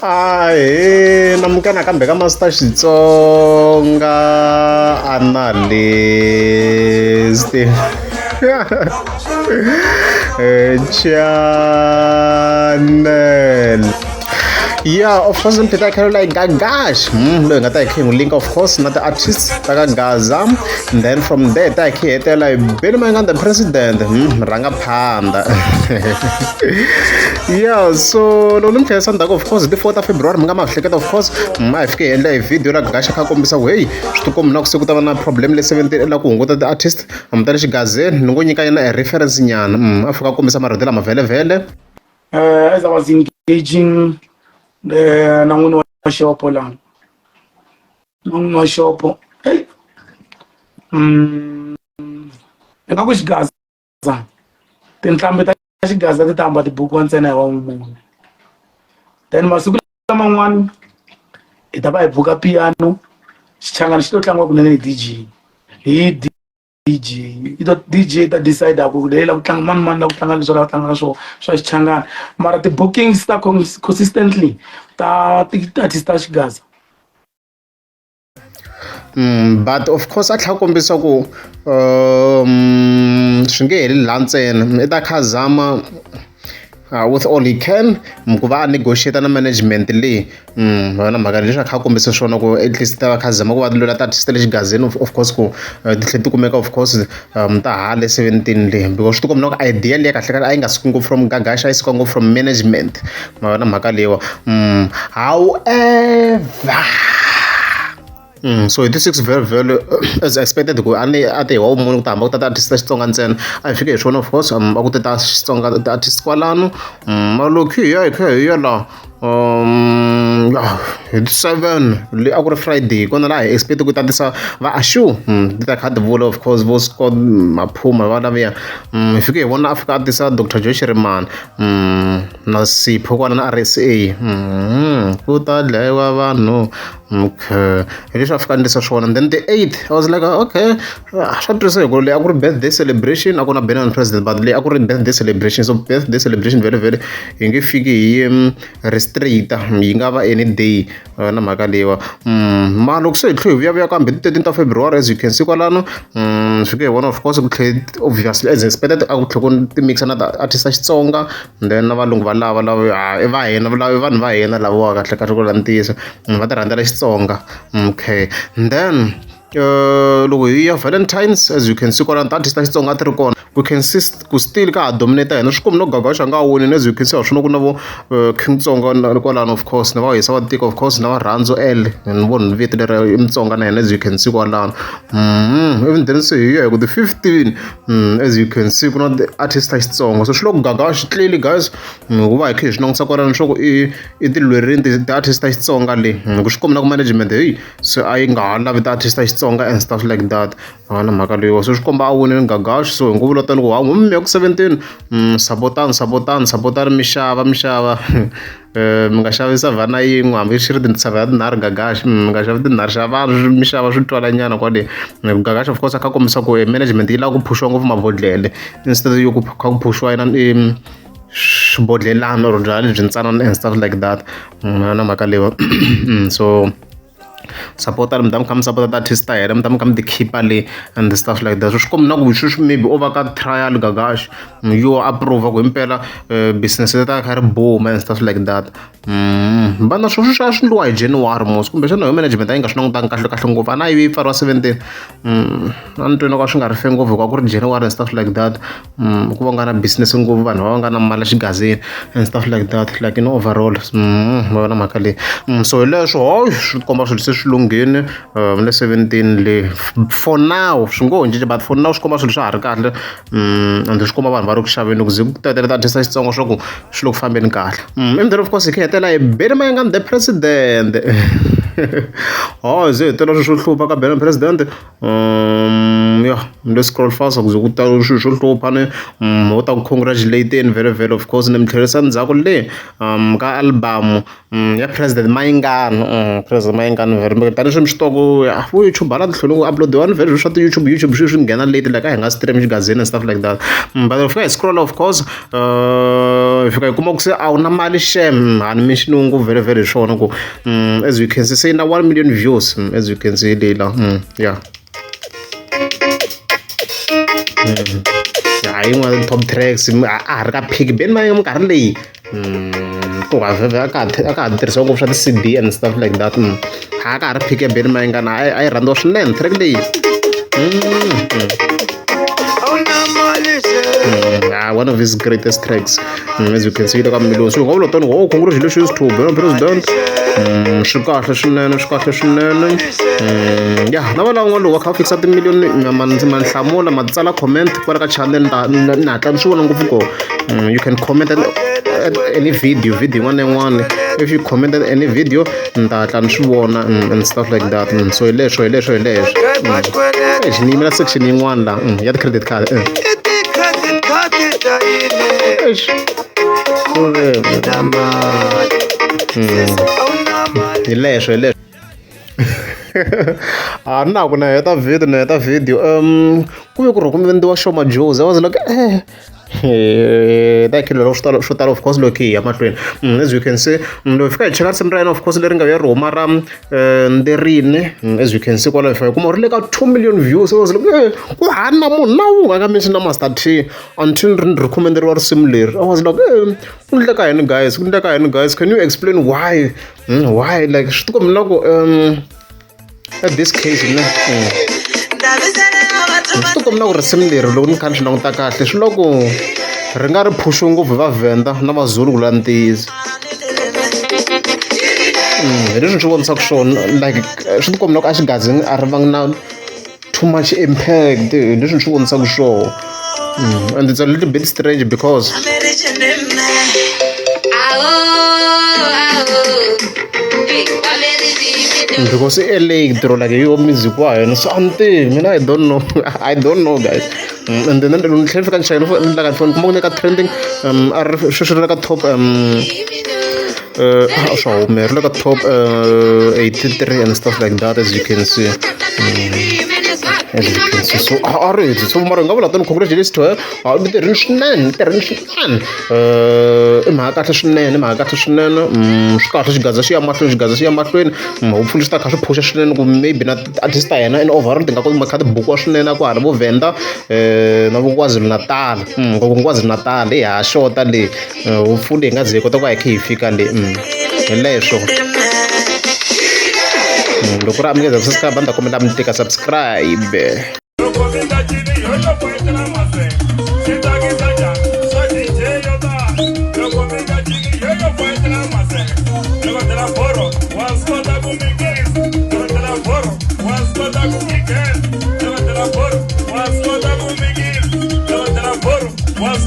namukela kambe ka Master Xitsonga analyst channel. Yeah, of course, Peter Caroline Gagash. Look at that link, of course, not the artist, Gaza. And then from there, I can't tell like Benjamin the president, Ranga Panda. Yeah, so of course, the 4th of February, of course, my video like Gasha Kakomisa way to come knock Sukutana problem, 17 Lakungo, the artist, Tarish Gazel, Nunika, a reference in Yan, Africa Komisa Maradela Vele. As I was engaging nangunua shopo lang nangunua shopo ngakuxigaza tinhlambi ta xigaza ti tamba tibuku ntsena hi wan'wun'we then masiku laman'wani hi ta va hi buka piano xichangani xi to tlangiwa kunene hi DJ ta decide ku leyi la ku tlanga mani la ku tlanga leswi la ku tlanga swo swa xichangani mara ti-bookings ta consistently ta ti-artist ta xigaza. But of course a tlha kombisa ku swi nge heli laha ntsena i ta khazama with all he can ku va a negotiate na management leyi na mhaka leswi a kha kombisa swona ku at least ta va khazama ku va lula ta artist le xigazeni of course ku ti tlhe ti kumeka of course ta hale 17 leyi because swi ti komba ku idea leyi kahle kahle a yi nga suki ngopfu from Gagash a yi suka ngopfu from management na mhaka leyiwa however so this is very as expected ku ate wa umunhu ku tamba ku ta artist Xitsonga ntsena a fike hi swona of course va ku ta Xitsonga ta artist kwalano malokhu hi ya la 7 le a ku ri Friday kona la hi expect ku tatisa va ashu ta khad vula of course vo score maphuma va lavaya hi fike hi vona Africa artist Dr. Joyce Riman na Sipho kwana na RSA ku ta dlayiwa vanhu okay leswi a fika ndlisa swona and then the 8th I was like okay swa tirhisa hi ku leyi a ku ri birthday celebration a ku na Benin president but leyi a ku ri birthday celebration so birthday celebration very hi nge fiki hi restricta yi nga va any day na mhaka leyiwa ma loko se hi tlhe hi vuyavuya kambe 13th of February as you can see kwalano fike hi vona of course ku tlhe obviously as expected a ku tlhe ku ti mixa na artist Xitsonga then na valungu valava i va hina vanhu va hina lava kahle kahle ku lantisa va ti rhandzela Xitsonga okay and then loko hi ya Valentines as you can see kwalano artist Xitsonga ti ri kona we can see ku still ka dominate hina swi komi no Gagash nga woni as you can see wa swona ku na vo King Tsonga kwalano of course na va hisa va tiko of course na va Rhandzu L and vona vito leri i Mutsonga na hina as you can see kwalano even then se hi ya ku the 15 as you can see ku na the artist Xitsonga so swilo ku Gagash clearly guys ku va hi khe hi swi langutisa kwalano swa ku i ti lwerini the artist Xitsonga le ku swi komi na ku management hey so a yi nga ha lavi the artist Xitsonga and stuff like that na mhaka leyiwa so swi komba a wonile Gagash so hi ngo vula tani ku ha mi ya ku 17 sabotani mixava mi nga xavisa vhana yin'we hambi xi ri tintsava ya tinharhu Gagash mi nga xavi tinharhu xa vanhu mi xava swi twalanyana kwale Gagash of course a kha kombisa ku management yi lava ku phushiwa ngopfu mabodhlele instead yo ku kha ku phushiwa yina xibodhlelana or byalwa lebyi ntsanana and stuff like that na mhaka leyiwa so supporter mi tam support artist ta hina mi tam mi ti khipa le and stuff like that so swi komi na ku swi maybe over ka trial Gagash yo approve ku impela business ta kha ri boom and stuff like that bana swo swi endliwa hi January mos kumbe xana hi management a yi nga swi langutangi kahle ngopfu a na yi pfariwa 17 a ni twini ka swi nga ri fe ngopfu hikuva ku ri January and stuff like that ku va nga na business ngopfu vanhu va nga na mali xigazini and stuff like that like in overall va na mhaka leyi so hi leswo swi komba swilo se swi lunghini le 17 le for now swi ngo cinca but for now swi komba swilo swa ha ri kahle and swi komba vanhu va ri ku xaveni ku ze ku tetele ta artist Xitsonga swa ku swi le ku fambeni kahle and then of course hi kha hetela hi Benjamin the president ze hetela swi swo hlupha ka Benjamin president ya le scroll fast ku ze ku ta swi swo hlupha ni mo ta ku congratulate very of course ni mi tlherisa ndzhaku le ka album ya president Mayengani very tani swi mi xitoko vo YouTube hala tihlweni ku uploadiwa ni very swa ti YouTube swi nghena late like a hi nga stream xigazini and stuff like that but if I scroll of course fika yi kuma ku se a wu na mali shem hani mi xilungu very very swona ku as you can see se na 1 million views as you can see leyi la yeah ha yin'wana top tracks a ha ri ka pick ben ma minkarhi leyi ku a ka ha tirhisiwa ngopfu swa ti-CD and stuff like that ha ka ha ri pick ya ben mayingana a yi rhandziwa swinene track leyi one of his greatest tracks as you can see leka million so nga vula tani congratulations to president swi kahle swinene ya na va lan'wana loko va kha va fikisa timiliyoni ma nhlamulo ma tsala comment kwala ka channel na hatla ni swi vona ngopfu ko you can comment at any video yin'wana na yin'wana if you comment at any video ni ta hatla ni swi vona and stuff like that so hi leswo ni yimela section yin'wana la ya ti-credit card hi leswo na ku na heta video ku ve ku ri ku endliwa show majozi I was like that kilo swo tala of course loko hi ya mahlweni as you can see loko fika hi cheka risimu ra yena of course leri nga ya rhuma ra nderini as you can see kwalaho fa kuma ri le ka 2 million views I was like ku hani na munhu na wu nga ka mention na Master T until ri recommenderiwa risimu leri I was like ku endleka yini guys can you explain why like swi ti kombi na ku at this case swi ti kombi na ku risimu leri loko ni kha ni swi languta kahle swi loko ri nga ri phushiwe ngopfu hi vaVenda na maZulu ku la ntiyiso hi leswi ni swi vonisaka swona like swi ti kombi na ku a xigazini a ri vangi na too much impact hi leswi ni swi vonisaka swona and it's a little bit strange because electro like yo music wa yena something I don't know guys and then ni tlhela fika ni chayela ni la ka phone kuma ku ka trending a ri sweswi ka top swa humelela ka top 83 and stuff like that as you can see so alright so mara nga vula tani congratulations to her mi tirhini swinene i mhaka kahle swinene swi kahle xigaza xi ya mahlweni hopefully swi ta kha swi phusha swinene ku maybe na artist ta yena in overall ti nga koti makha ti bukiwa swinene ku hari vo Venda na vo KwaZulu Natal hi ha xota le hopefully hi nga ze hi kota ku hi kha hi fika le hi leswo loko ra mi nga subscribe ni ta kombela mi tika subscribe Was